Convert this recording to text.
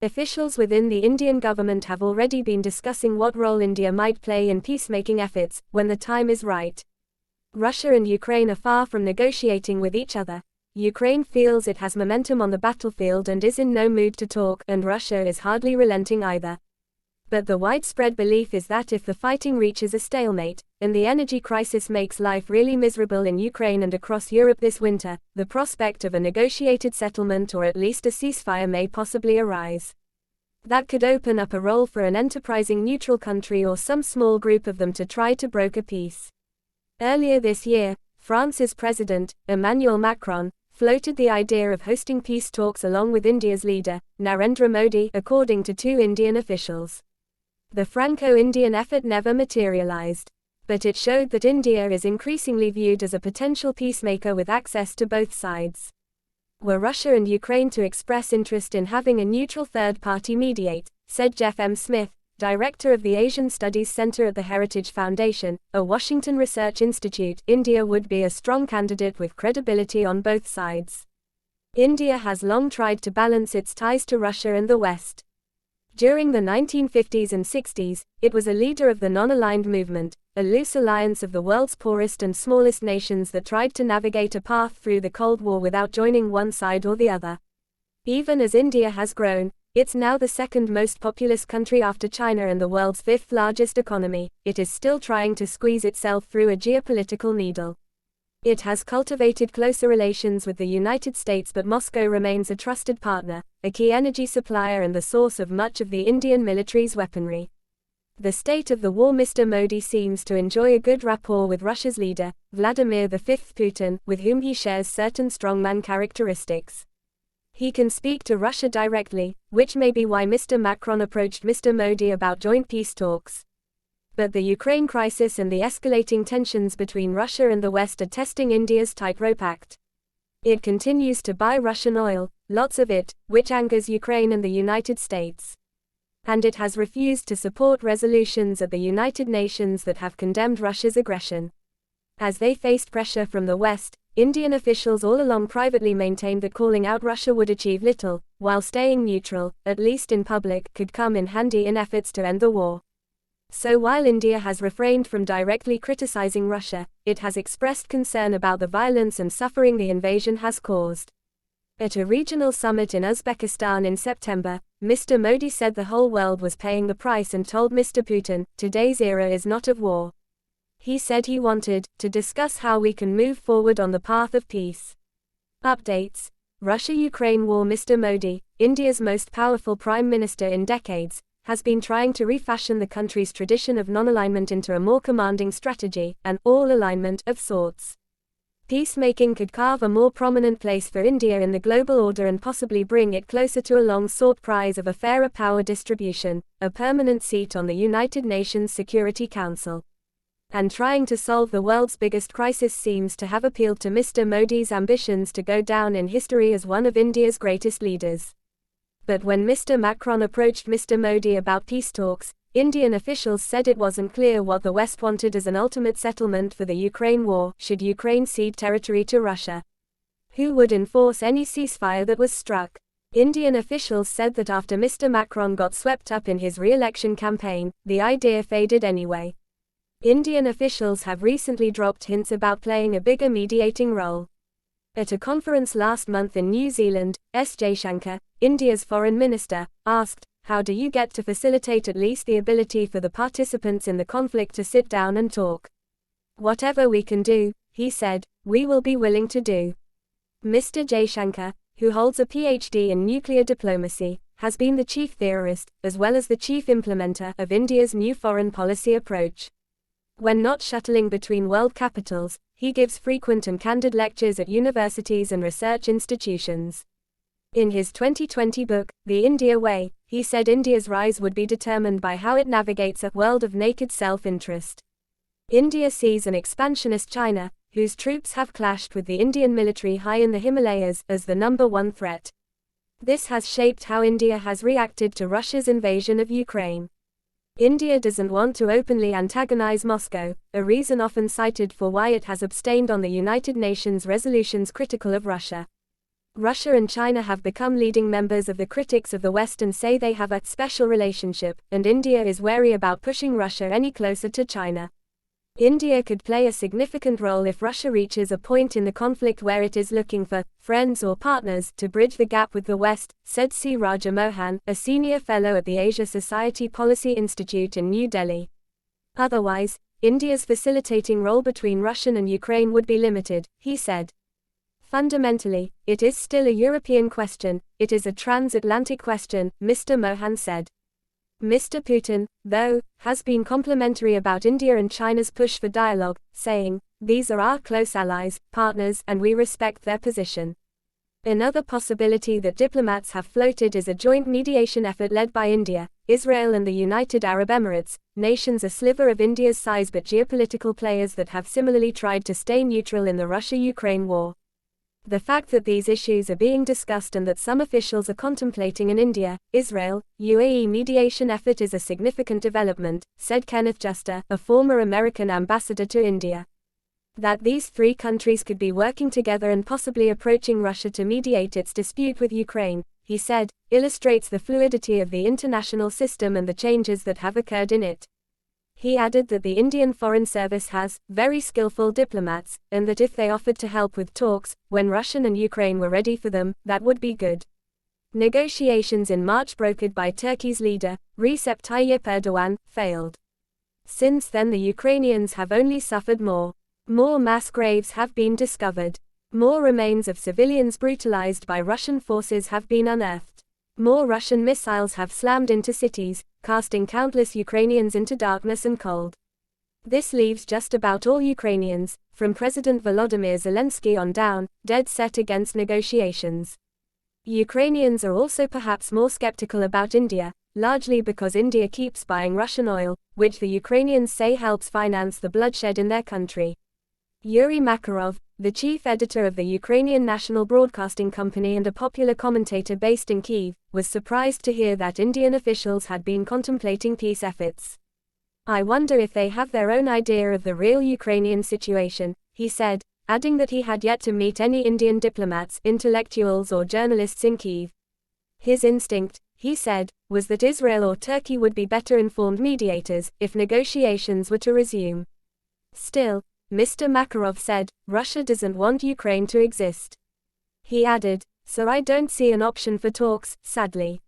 Officials within the Indian government have already been discussing what role India might play in peacemaking efforts, when the time is right. Russia and Ukraine are far from negotiating with each other. Ukraine feels it has momentum on the battlefield and is in no mood to talk, and Russia is hardly relenting either. But the widespread belief is that if the fighting reaches a stalemate, and the energy crisis makes life really miserable in Ukraine and across Europe this winter, the prospect of a negotiated settlement or at least a ceasefire may possibly arise. That could open up a role for an enterprising neutral country or some small group of them to try to broker peace. Earlier this year, France's president, Emmanuel Macron, floated the idea of hosting peace talks along with India's leader, Narendra Modi, according to two Indian officials. The Franco-Indian effort never materialized. But it showed that India is increasingly viewed as a potential peacemaker with access to both sides. Were Russia and Ukraine to express interest in having a neutral third party mediate, said Jeff M. Smith, director of the Asian Studies Center at the Heritage Foundation, a Washington research institute, India would be a strong candidate with credibility on both sides. India has long tried to balance its ties to Russia and the West. During the 1950s and 60s, it was a leader of the non-aligned movement, a loose alliance of the world's poorest and smallest nations that tried to navigate a path through the Cold War without joining one side or the other. Even as India has grown, it's now the second most populous country after China and the world's fifth largest economy. It is still trying to squeeze itself through a geopolitical needle. It has cultivated closer relations with the United States, but Moscow remains a trusted partner, a key energy supplier and the source of much of the Indian military's weaponry. The state of the war. Mr. Modi seems to enjoy a good rapport with Russia's leader, Vladimir V. Putin, with whom he shares certain strongman characteristics. He can speak to Russia directly, which may be why Mr. Macron approached Mr. Modi about joint peace talks. But the Ukraine crisis and the escalating tensions between Russia and the West are testing India's tightrope act. It continues to buy Russian oil, lots of it, which angers Ukraine and the United States. And it has refused to support resolutions at the United Nations that have condemned Russia's aggression. As they faced pressure from the West, Indian officials all along privately maintained that calling out Russia would achieve little, while staying neutral, at least in public, could come in handy in efforts to end the war. So while India has refrained from directly criticizing Russia, it has expressed concern about the violence and suffering the invasion has caused. At a regional summit in Uzbekistan in September, Mr. Modi said the whole world was paying the price and told Mr. Putin, "Today's era is not of war." He said he wanted to discuss how we can move forward on the path of peace. Updates: Russia-Ukraine war. Mr. Modi, India's most powerful prime minister in decades, has been trying to refashion the country's tradition of non-alignment into a more commanding strategy, an all-alignment of sorts. Peacemaking could carve a more prominent place for India in the global order and possibly bring it closer to a long-sought prize of a fairer power distribution, a permanent seat on the United Nations Security Council. And trying to solve the world's biggest crisis seems to have appealed to Mr. Modi's ambitions to go down in history as one of India's greatest leaders. But when Mr. Macron approached Mr. Modi about peace talks, Indian officials said it wasn't clear what the West wanted as an ultimate settlement for the Ukraine war, should Ukraine cede territory to Russia. Who would enforce any ceasefire that was struck? Indian officials said that after Mr. Macron got swept up in his re-election campaign, the idea faded anyway. Indian officials have recently dropped hints about playing a bigger mediating role. At a conference last month in New Zealand, S. Jaishankar, India's foreign minister, asked, "How do you get to facilitate at least the ability for the participants in the conflict to sit down and talk?" "Whatever we can do," he said, "we will be willing to do." Mr. Jaishankar, who holds a PhD in nuclear diplomacy, has been the chief theorist, as well as the chief implementer, of India's new foreign policy approach. When not shuttling between world capitals, he gives frequent and candid lectures at universities and research institutions. In his 2020 book, The India Way, he said India's rise would be determined by how it navigates a world of naked self-interest. India sees an expansionist China, whose troops have clashed with the Indian military high in the Himalayas, as the number one threat. This has shaped how India has reacted to Russia's invasion of Ukraine. India doesn't want to openly antagonize Moscow, a reason often cited for why it has abstained on the United Nations resolutions critical of Russia. Russia and China have become leading members of the critics of the West and say they have a special relationship, and India is wary about pushing Russia any closer to China. India could play a significant role if Russia reaches a point in the conflict where it is looking for friends or partners to bridge the gap with the West, said C. Raja Mohan, a senior fellow at the Asia Society Policy Institute in New Delhi. Otherwise, India's facilitating role between Russia and Ukraine would be limited, he said. Fundamentally, it is still a European question, it is a transatlantic question, Mr. Mohan said. Mr. Putin, though, has been complimentary about India and China's push for dialogue, saying, "These are our close allies, partners, and we respect their position." Another possibility that diplomats have floated is a joint mediation effort led by India, Israel and the United Arab Emirates, nations a sliver of India's size but geopolitical players that have similarly tried to stay neutral in the Russia-Ukraine war. The fact that these issues are being discussed and that some officials are contemplating an India, Israel, UAE mediation effort is a significant development, said Kenneth Juster, a former American ambassador to India. That these three countries could be working together and possibly approaching Russia to mediate its dispute with Ukraine, he said, illustrates the fluidity of the international system and the changes that have occurred in it. He added that the Indian Foreign Service has very skillful diplomats, and that if they offered to help with talks, when Russia and Ukraine were ready for them, that would be good. Negotiations in March brokered by Turkey's leader, Recep Tayyip Erdogan, failed. Since then the Ukrainians have only suffered more. More mass graves have been discovered. More remains of civilians brutalized by Russian forces have been unearthed. More Russian missiles have slammed into cities, casting countless Ukrainians into darkness and cold. This leaves just about all Ukrainians, from President Volodymyr Zelensky on down, dead set against negotiations. Ukrainians are also perhaps more skeptical about India, largely because India keeps buying Russian oil, which the Ukrainians say helps finance the bloodshed in their country. Yuri Makarov, the chief editor of the Ukrainian National Broadcasting Company and a popular commentator based in Kyiv, was surprised to hear that Indian officials had been contemplating peace efforts. "I wonder if they have their own idea of the real Ukrainian situation," he said, adding that he had yet to meet any Indian diplomats, intellectuals or journalists in Kyiv. His instinct, he said, was that Israel or Turkey would be better informed mediators if negotiations were to resume. Still, Mr. Makarov said, Russia doesn't want Ukraine to exist. He added, "So I don't see an option for talks, sadly."